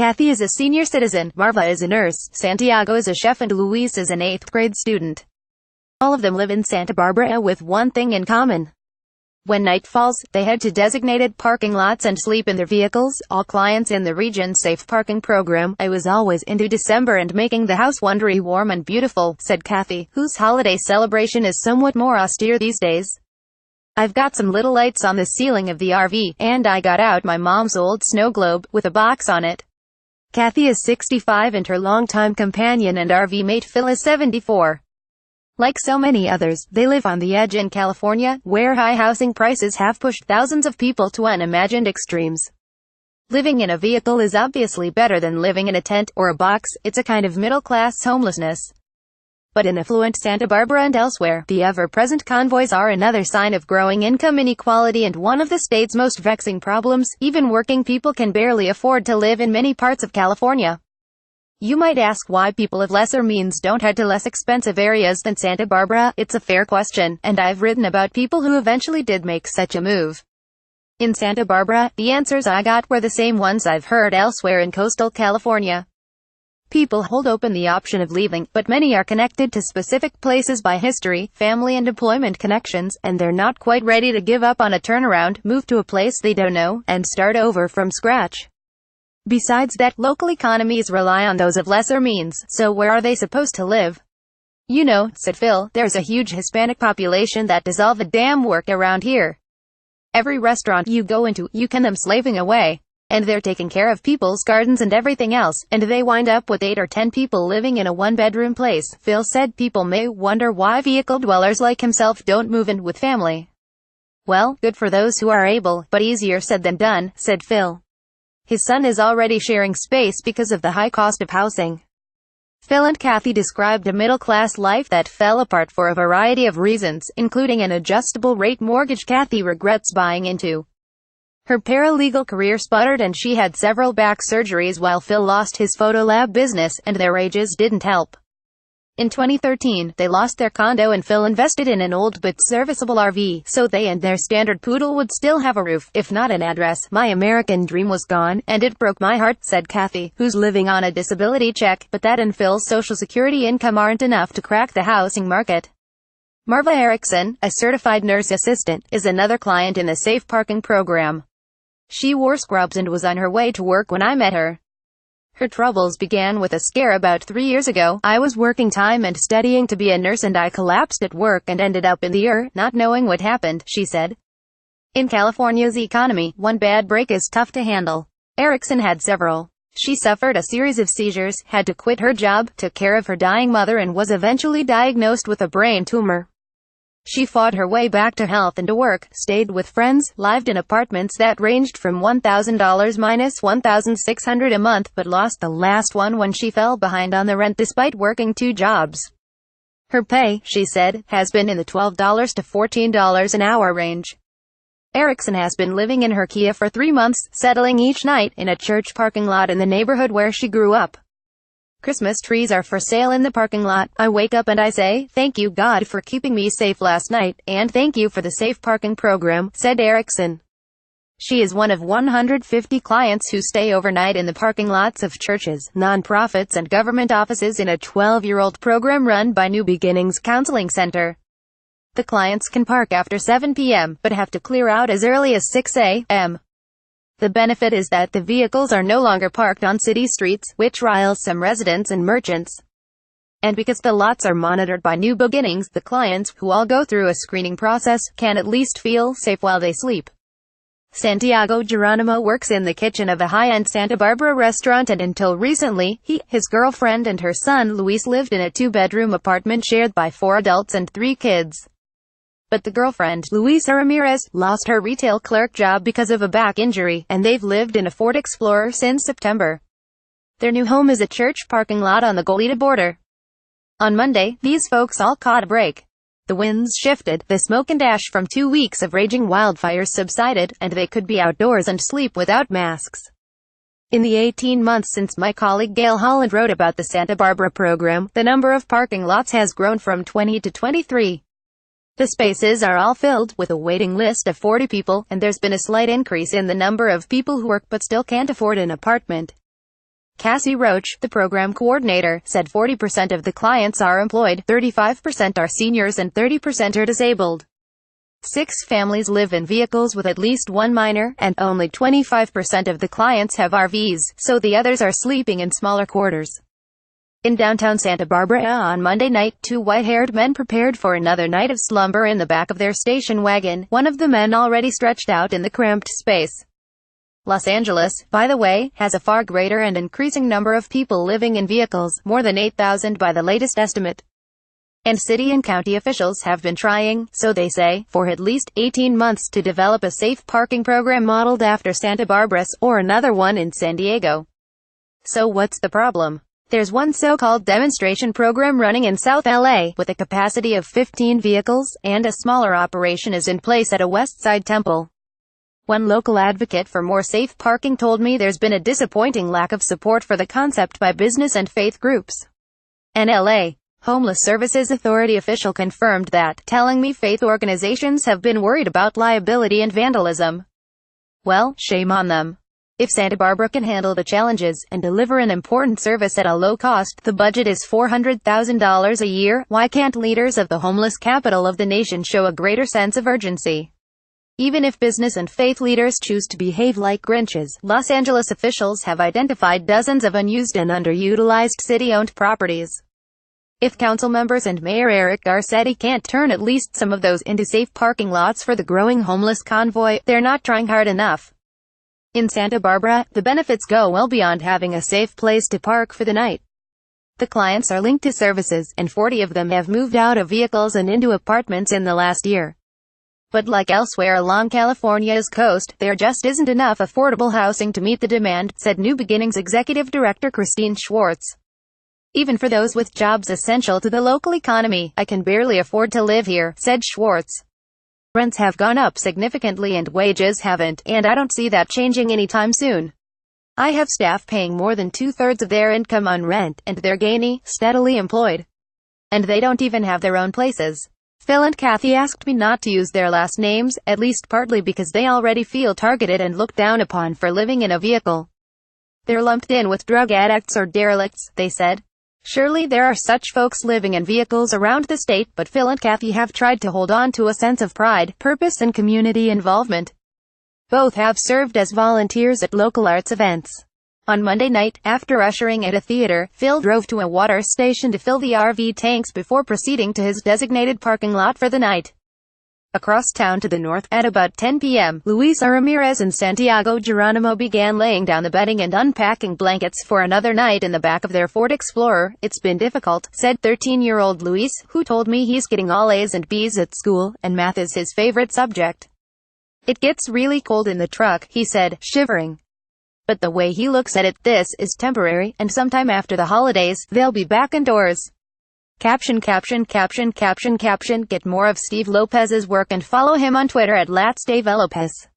Kathy is a senior citizen, Marva is a nurse, Santiago is a chef, and Luis is an 8th grade student. All of them live in Santa Barbara with one thing in common. When night falls, they head to designated parking lots and sleep in their vehicles. All clients in the region's safe parking program. I was always into December and making the house wondery warm and beautiful, said Kathy, whose holiday celebration is somewhat more austere these days. I've got some little lights on the ceiling of the RV, and I got out my mom's old snow globe, with a box on it. Kathy is 65 and her longtime companion and RV mate Phil is 74. Like so many others, they live on the edge in California, where high housing prices have pushed thousands of people to unimagined extremes. Living in a vehicle is obviously better than living in a tent or a box. It's a kind of middle-class homelessness. But in affluent Santa Barbara and elsewhere, the ever-present convoys are another sign of growing income inequality and one of the state's most vexing problems. Even working people can barely afford to live in many parts of California. You might ask why people of lesser means don't head to less expensive areas than Santa Barbara. It's a fair question, and I've written about people who eventually did make such a move. In Santa Barbara, the answers I got were the same ones I've heard elsewhere in coastal California. People hold open the option of leaving, but many are connected to specific places by history, family and employment connections, and they're not quite ready to give up on a turnaround, move to a place they don't know, and start over from scratch. Besides that, local economies rely on those of lesser means, so where are they supposed to live? You know, said Phil, there's a huge Hispanic population that does all the damn work around here. Every restaurant you go into, you can them slaving away. And they're taking care of people's gardens and everything else, and they wind up with 8 or 10 people living in a one-bedroom place. Phil said people may wonder why vehicle dwellers like himself don't move in with family. Well, good for those who are able, but easier said than done, said Phil. His son is already sharing space because of the high cost of housing. Phil and Kathy described a middle-class life that fell apart for a variety of reasons, including an adjustable-rate mortgage Kathy regrets buying into. Her paralegal career sputtered and she had several back surgeries while Phil lost his photo lab business, and their ages didn't help. In 2013, they lost their condo and Phil invested in an old but serviceable RV, so they and their standard poodle would still have a roof, if not an address. My American dream was gone, and it broke my heart, said Kathy, who's living on a disability check, but that and Phil's Social Security income aren't enough to crack the housing market. Marva Erickson, a certified nurse assistant, is another client in the safe parking program. She wore scrubs and was on her way to work when I met her. Her troubles began with a scare about 3 years ago. I was working time and studying to be a nurse and I collapsed at work and ended up in the ER, not knowing what happened, she said. In California's economy, one bad break is tough to handle. Erickson had several. She suffered a series of seizures, had to quit her job, took care of her dying mother and was eventually diagnosed with a brain tumor. She fought her way back to health and to work, stayed with friends, lived in apartments that ranged from $1,000 minus $1,600 a month, but lost the last one when she fell behind on the rent despite working 2 jobs. Her pay, she said, has been in the $12 to $14 an hour range. Erickson has been living in her Kia for 3 months, settling each night in a church parking lot in the neighborhood where she grew up. Christmas trees are for sale in the parking lot. I wake up and I say, thank you God for keeping me safe last night, and thank you for the safe parking program, said Erickson. She is one of 150 clients who stay overnight in the parking lots of churches, nonprofits and government offices in a 12-year-old program run by New Beginnings Counseling Center. The clients can park after 7 p.m., but have to clear out as early as 6 a.m. The benefit is that the vehicles are no longer parked on city streets, which riles some residents and merchants. And because the lots are monitored by New Beginnings, the clients, who all go through a screening process, can at least feel safe while they sleep. Santiago Geronimo works in the kitchen of a high-end Santa Barbara restaurant, and until recently, he, his girlfriend and her son Luis lived in a 2-bedroom apartment shared by 4 adults and 3 kids. But the girlfriend, Luisa Ramirez, lost her retail clerk job because of a back injury, and they've lived in a Ford Explorer since September. Their new home is a church parking lot on the Goleta border. On Monday, these folks all caught a break. The winds shifted, the smoke and ash from 2 weeks of raging wildfires subsided, and they could be outdoors and sleep without masks. In the 18 months since my colleague Gail Holland wrote about the Santa Barbara program, the number of parking lots has grown from 20 to 23. The spaces are all filled, with a waiting list of 40 people, and there's been a slight increase in the number of people who work but still can't afford an apartment. Cassie Roach, the program coordinator, said 40% of the clients are employed, 35% are seniors and 30% are disabled. 6 families live in vehicles with at least one minor, and only 25% of the clients have RVs, so the others are sleeping in smaller quarters. In downtown Santa Barbara on Monday night, 2 white-haired men prepared for another night of slumber in the back of their station wagon, one of the men already stretched out in the cramped space. Los Angeles, by the way, has a far greater and increasing number of people living in vehicles, more than 8,000 by the latest estimate. And city and county officials have been trying, so they say, for at least 18 months to develop a safe parking program modeled after Santa Barbara's, or another one in San Diego. So what's the problem? There's one so-called demonstration program running in South LA, with a capacity of 15 vehicles, and a smaller operation is in place at a West Side temple. One local advocate for more safe parking told me there's been a disappointing lack of support for the concept by business and faith groups. An LA Homeless Services Authority official confirmed that, telling me faith organizations have been worried about liability and vandalism. Well, shame on them. If Santa Barbara can handle the challenges, and deliver an important service at a low cost, the budget is $400,000 a year, why can't leaders of the homeless capital of the nation show a greater sense of urgency? Even if business and faith leaders choose to behave like Grinches, Los Angeles officials have identified dozens of unused and underutilized city-owned properties. If council members and Mayor Eric Garcetti can't turn at least some of those into safe parking lots for the growing homeless convoy, they're not trying hard enough. In Santa Barbara, the benefits go well beyond having a safe place to park for the night. The clients are linked to services, and 40 of them have moved out of vehicles and into apartments in the last year. But like elsewhere along California's coast, there just isn't enough affordable housing to meet the demand, said New Beginnings Executive Director Christine Schwartz. Even for those with jobs essential to the local economy, I can barely afford to live here, said Schwartz. Rents have gone up significantly and wages haven't, and I don't see that changing anytime soon. I have staff paying more than 2/3 of their income on rent, and they're gainy, steadily employed. And they don't even have their own places. Phil and Kathy asked me not to use their last names, at least partly because they already feel targeted and looked down upon for living in a vehicle. They're lumped in with drug addicts or derelicts, they said. Surely there are such folks living in vehicles around the state, but Phil and Kathy have tried to hold on to a sense of pride, purpose and community involvement. Both have served as volunteers at local arts events. On Monday night, after ushering at a theater, Phil drove to a water station to fill the RV tanks before proceeding to his designated parking lot for the night. Across town to the north, at about 10 p.m., Luisa Ramirez and Santiago Geronimo began laying down the bedding and unpacking blankets for another night in the back of their Ford Explorer. It's been difficult, said 13-year-old Luis, who told me he's getting all A's and B's at school, and math is his favorite subject. It gets really cold in the truck, he said, shivering. But the way he looks at it, this is temporary, and sometime after the holidays, they'll be back indoors. Caption. Get more of Steve Lopez's work and follow him on Twitter at @SteveLopez.